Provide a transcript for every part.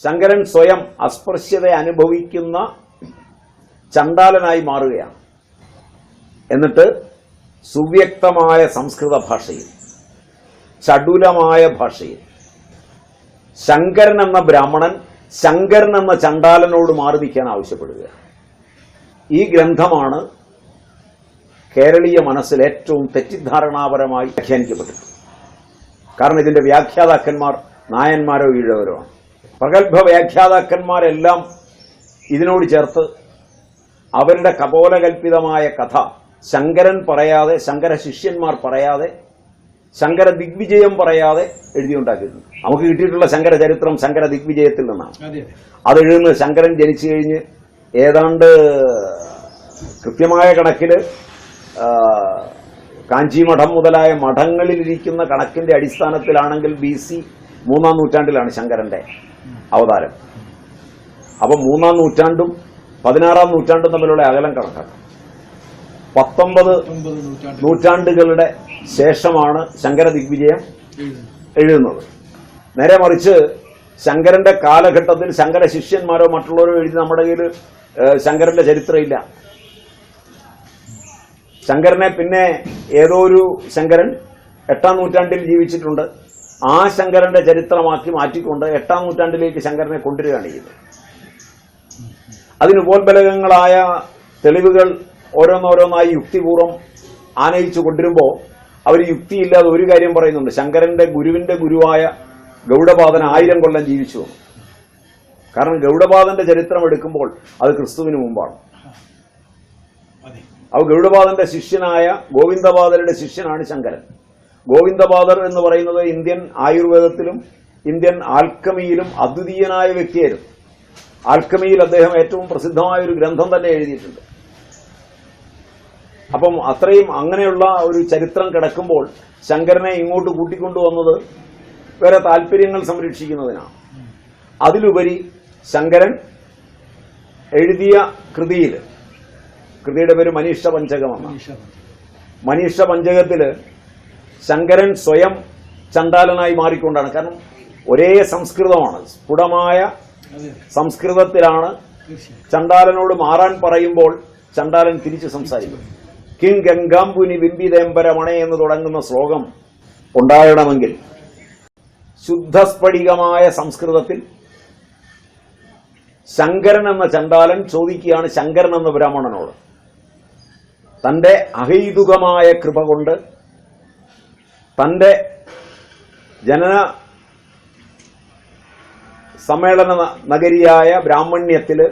ശങ്കരൻ സ്വയം അസ്പൃശ്യത അനുഭവിക്കുന്ന ചണ്ടാലനായി മാറുകയാണ്. എന്നിട്ട് സുവ്യക്തമായ സംസ്കൃത ഭാഷയിൽ, ചടുലമായ ഭാഷയിൽ ശങ്കരൻ എന്ന ബ്രാഹ്മണൻ ശങ്കരൻ എന്ന ചണ്ടാലനോട് മാറി നിൽക്കാൻ ആവശ്യപ്പെടുകയാണ്. ഈ ഗ്രന്ഥമാണ് കേരളീയ മനസ്സിൽ ഏറ്റവും തെറ്റിദ്ധാരണാപരമായി വ്യാഖ്യാനിക്കപ്പെട്ടിട്ടുള്ളത്. കാരണം ഇതിന്റെ വ്യാഖ്യാതാക്കന്മാർ നായന്മാരോ ഈഴവരോ ആണ്. പ്രഗത്ഭ വ്യാഖ്യാതാക്കന്മാരെല്ലാം ഇതിനോട് ചേർത്ത് അവരുടെ കപോലകൽപിതമായ കഥ ശങ്കരൻ പറയാതെ, ശങ്കര ശിഷ്യന്മാർ പറയാതെ, ശങ്കര ദിഗ്വിജയം പറയാതെ എഴുതിയുണ്ടാക്കിയിട്ടുണ്ട്. നമുക്ക് കിട്ടിയിട്ടുള്ള ശങ്കര ചരിത്രം ശങ്കര ദിഗ്വിജയത്തിൽ നിന്നാണ്. അത് എഴുതുന്നത് ശങ്കരൻ ജനിച്ചു കഴിഞ്ഞ് ഏതാണ്ട് കൃത്യമായ കണക്കിൽ കാഞ്ചിമഠം മുതലായ മഠങ്ങളിലിരിക്കുന്ന കണക്കിന്റെ അടിസ്ഥാനത്തിലാണെങ്കിൽ BC 3-ാം നൂറ്റാണ്ടിലാണ് ശങ്കരന്റെ അവതാരം. അപ്പം 3-ാം നൂറ്റാണ്ടും 16-ാം നൂറ്റാണ്ടും തമ്മിലുള്ള അകലം കണക്കാക്കാം. 19 നൂറ്റാണ്ടുകളുടെ ശേഷമാണ് ശങ്കര ദിഗ്വിജയം എഴുതുന്നത്. നേരെ മറിച്ച് ശങ്കരന്റെ കാലഘട്ടത്തിൽ ശങ്കര ശിഷ്യന്മാരോ മറ്റുള്ളവരോ എഴുതി നമ്മുടെ കയ്യിൽ ശങ്കരന്റെ ചരിത്രമില്ല. ശങ്കരനെ പിന്നെ ഏതോ ഒരു ശങ്കരൻ 8-ാം നൂറ്റാണ്ടിൽ ജീവിച്ചിട്ടുണ്ട്. ആ ശങ്കരന്റെ ചരിത്രമാക്കി മാറ്റിക്കൊണ്ട് 8-ാം നൂറ്റാണ്ടിലേക്ക് ശങ്കരനെ കൊണ്ടുവരികയാണ് ചെയ്തത്. അതിന് ഉപോത്ബലകങ്ങളായ തെളിവുകൾ ഓരോന്നോരോന്നായി യുക്തിപൂർവ്വം ആനയിച്ചു കൊണ്ടുവരുമ്പോൾ അവർ യുക്തിയില്ലാതെ ഒരു കാര്യം പറയുന്നുണ്ട്. ശങ്കരന്റെ ഗുരുവിന്റെ ഗുരുവായ ഗൗഡപാദൻ 1000 കൊല്ലം ജീവിച്ചു വന്നു. കാരണം ഗൗഡപാദന്റെ ചരിത്രം എടുക്കുമ്പോൾ അത് ക്രിസ്തുവിന് മുമ്പാണ്. അവ ഗൗഡപാദന്റെ ശിഷ്യനായ ഗോവിന്ദപാദരുടെ ശിഷ്യനാണ് ശങ്കരൻ. ഗോവിന്ദപാദർ എന്ന് പറയുന്നത് ഇന്ത്യൻ ആയുർവേദത്തിലും ഇന്ത്യൻ ആൽക്കമിയിലും അദ്വിതീയനായ വ്യക്തിയായിരുന്നു. ആൽക്കമിയിൽ അദ്ദേഹം ഏറ്റവും പ്രസിദ്ധമായ ഒരു ഗ്രന്ഥം തന്നെ എഴുതിയിട്ടുണ്ട്. അപ്പം അത്രയും അങ്ങനെയുള്ള ഒരു ചരിത്രം കിടക്കുമ്പോൾ ശങ്കരനെ ഇങ്ങോട്ട് കൂട്ടിക്കൊണ്ടുവന്നത് വേറെ താല്പര്യങ്ങൾ സംരക്ഷിക്കുന്നതിനാണ്. അതിലുപരി ശങ്കരൻ എഴുതിയ കൃതിയുടെ പേര് മനീഷ പഞ്ചകമെന്നാണ്. മനീഷ പഞ്ചകത്തില് ശങ്കരൻ സ്വയം ചണ്ടാലനായി മാറിക്കൊണ്ടാണ്. കാരണം ഒരേ സംസ്കൃതമാണ്, സ്ഫുടമായ സംസ്കൃതത്തിലാണ്. ചണ്ടാലനോട് മാറാൻ പറയുമ്പോൾ ചണ്ടാലൻ തിരിച്ച് സംസാരിക്കും. കിം ഗംഗാംബുനി ബിംബിതേമ്പരമണേ എന്ന് തുടങ്ങുന്ന ശ്ലോകം ഉണ്ടാകണമെങ്കിൽ ശുദ്ധസ്ഫടികമായ സംസ്കൃതത്തിൽ ശങ്കരൻ എന്ന ചണ്ടാലൻ ചോദിക്കുകയാണ് ശങ്കരൻ എന്ന ബ്രാഹ്മണനോട്, തന്റെ അഹൈതുകമായ കൃപ കൊണ്ട് തന്റെ ജനന സമ്മേളന നഗരിയായ ബ്രാഹ്മണ്യത്തില്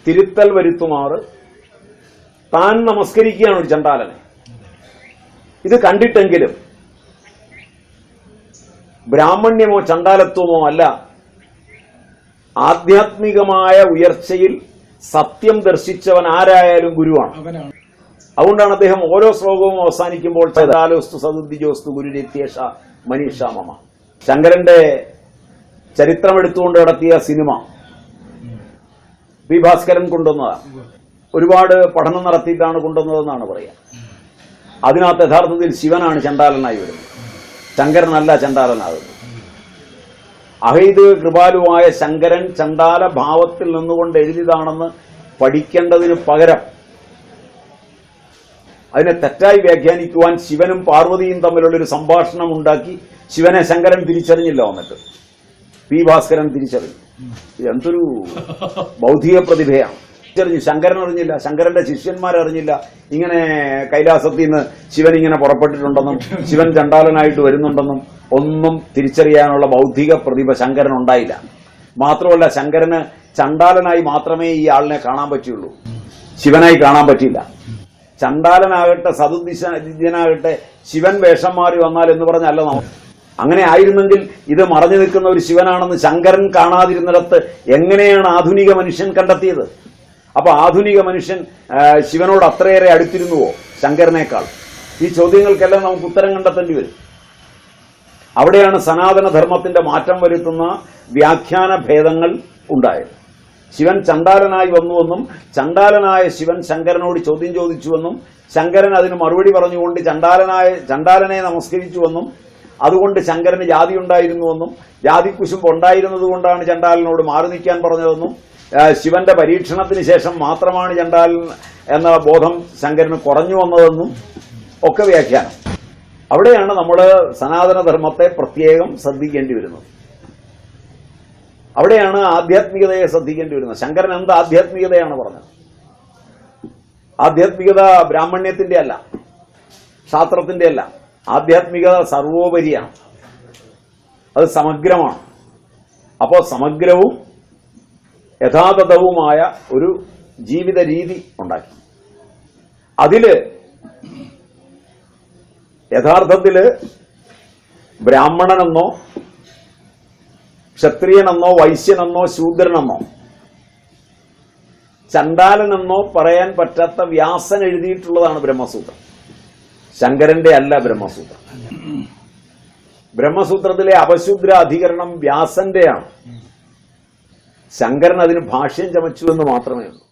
തിരുത്തൽ വരുത്തുമാറ് താൻ നമസ്കരിക്കുകയാണ് ഒരു ചണ്ടാലനെ. ഇത് കണ്ടിട്ടെങ്കിലും ബ്രാഹ്മണ്യമോ ചണ്ടാലത്വമോ അല്ല, ആധ്യാത്മികമായ ഉയർച്ചയിൽ സത്യം ദർശിച്ചവൻ ആരായാലും ഗുരുവാണ്. അതുകൊണ്ടാണ് അദ്ദേഹം ഓരോ ശ്ലോകവും അവസാനിക്കുമ്പോൾ ചതാലോസ്തു സദുദ്ധിജോസ്തു ഗുരുരേത്യേഷ മനീഷ മമ. ശങ്കരന്റെ ചരിത്രം എടുത്തുകൊണ്ട് നടത്തിയ സിനിമ പി ഭാസ്കരൻ കൊണ്ടുവന്നതാണ്. ഒരുപാട് പഠനം നടത്തിയിട്ടാണ് കൊണ്ടുവന്നതെന്നാണ് പറയുക. അതിനകത്ത് യഥാർത്ഥത്തിൽ ശിവനാണ് ചണ്ടാലനായി വരുന്നത്, ശങ്കരനല്ല ചണ്ടാലനാകുന്നത്. അഹൈതുക കൃപാലുവായ ശങ്കരൻ ചണ്ടാല ഭാവത്തിൽ നിന്നുകൊണ്ട് എഴുതിയതാണെന്ന് പഠിക്കേണ്ടതിന് പകരം അതിനെ തെറ്റായി വ്യാഖ്യാനിക്കുവാൻ ശിവനും പാർവതിയും തമ്മിലുള്ളൊരു സംഭാഷണം ഉണ്ടാക്കി ശിവനെ ശങ്കരൻ തിരിച്ചറിഞ്ഞില്ല. വന്നിട്ട് പി ഭാസ്കരൻ തിരിച്ചറിഞ്ഞു. എന്തൊരു ബൗദ്ധിക പ്രതിഭയാണ്. തിരിച്ചറിഞ്ഞു. ശങ്കരൻ അറിഞ്ഞില്ല, ശങ്കരന്റെ ശിഷ്യന്മാരറിഞ്ഞില്ല ഇങ്ങനെ കൈലാസത്തിൽ നിന്ന് ശിവൻ ഇങ്ങനെ പുറപ്പെട്ടിട്ടുണ്ടെന്നും ശിവൻ ചണ്ടാലനായിട്ട് വരുന്നുണ്ടെന്നും ഒന്നും തിരിച്ചറിയാനുള്ള ബൗദ്ധിക പ്രതിഭ ശങ്കരൻ ഉണ്ടായില്ല. മാത്രമല്ല ശങ്കരന് ചണ്ടാലനായി മാത്രമേ ഈ ആളിനെ കാണാൻ പറ്റുള്ളൂ, ശിവനായി കാണാൻ പറ്റില്ല. ചണ്ടാലനാകട്ടെ സതുദ്ദിശനാകട്ടെ ശിവൻ വേഷം മാറി വന്നാൽ എന്ന് പറഞ്ഞല്ല നമുക്ക്. അങ്ങനെ ആയിരുന്നെങ്കിൽ ഇത് മറഞ്ഞു നിൽക്കുന്ന ഒരു ശിവനാണെന്ന് ശങ്കരൻ കാണാതിരുന്നിടത്ത് എങ്ങനെയാണ് ആധുനിക മനുഷ്യൻ കണ്ടെത്തിയത്? അപ്പൊ ആധുനിക മനുഷ്യൻ ശിവനോട് അത്രയേറെ അടുത്തിരുന്നുവോ ശങ്കരനേക്കാൾ? ഈ ചോദ്യങ്ങൾക്കെല്ലാം നമുക്ക് ഉത്തരം കണ്ടെത്തേണ്ടി വരും. അവിടെയാണ് സനാതനധർമ്മത്തിന്റെ മാറ്റം വരുത്തുന്ന വ്യാഖ്യാന ഭേദങ്ങൾ ഉണ്ടായത്. ശിവൻ ചണ്ടാലനായി വന്നുവെന്നും ചണ്ടാലനായ ശിവൻ ശങ്കരനോട് ചോദ്യം ചോദിച്ചുവെന്നും ശങ്കരൻ അതിന് മറുപടി പറഞ്ഞുകൊണ്ട് ചണ്ടാലനെ നമസ്കരിച്ചുവെന്നും അതുകൊണ്ട് ശങ്കരന് ജാതി ഉണ്ടായിരുന്നുവെന്നും ജാതി കുശുമ്പ് ഉണ്ടായിരുന്നത് കൊണ്ടാണ് ചണ്ടാലനോട് മാറി നിൽക്കാൻ പറഞ്ഞതെന്നും ശിവന്റെ പരീക്ഷണത്തിന് ശേഷം മാത്രമാണ് ചണ്ടാലൻ എന്ന ബോധം ശങ്കരന് കുറഞ്ഞു വന്നതെന്നും ഒക്കെ വ്യാഖ്യാനം. അവിടെയാണ് നമ്മൾ സനാതനധർമ്മത്തെ പ്രത്യേകം ശ്രദ്ധിക്കേണ്ടി വരുന്നത്. അവിടെയാണ് ആധ്യാത്മികതയെ ശ്രദ്ധിക്കേണ്ടി വരുന്നത്. ശങ്കരൻ എന്ത് ആധ്യാത്മികതയാണ് പറഞ്ഞത്? ആധ്യാത്മികത ബ്രാഹ്മണ്യത്തിന്റെ അല്ല, ശാസ്ത്രത്തിന്റെ അല്ല. ആധ്യാത്മികത സർവോപരിയാണ്, അത് സമഗ്രമാണ്. അപ്പോൾ സമഗ്രവും യഥാതഥവുമായ ഒരു ജീവിത രീതി ഉണ്ടാക്കി. അതില് യഥാർത്ഥത്തില് ബ്രാഹ്മണനെന്നോ ക്ഷത്രിയനെന്നോ വൈശ്യനെന്നോ ശൂദ്രനെന്നോ ചണ്ടാലനെന്നോ പറയാൻ പറ്റാത്ത വ്യാസൻ എഴുതിയിട്ടുള്ളതാണ് ബ്രഹ്മസൂത്രം. ശങ്കരന്റെ അല്ല ബ്രഹ്മസൂത്രം. ബ്രഹ്മസൂത്രത്തിലെ അപശൂദ്ര അധികരണം വ്യാസന്റെയാണ്. ശങ്കരൻ അതിന് ഭാഷ്യം ചമച്ചു എന്ന് മാത്രമേ ഉള്ളൂ.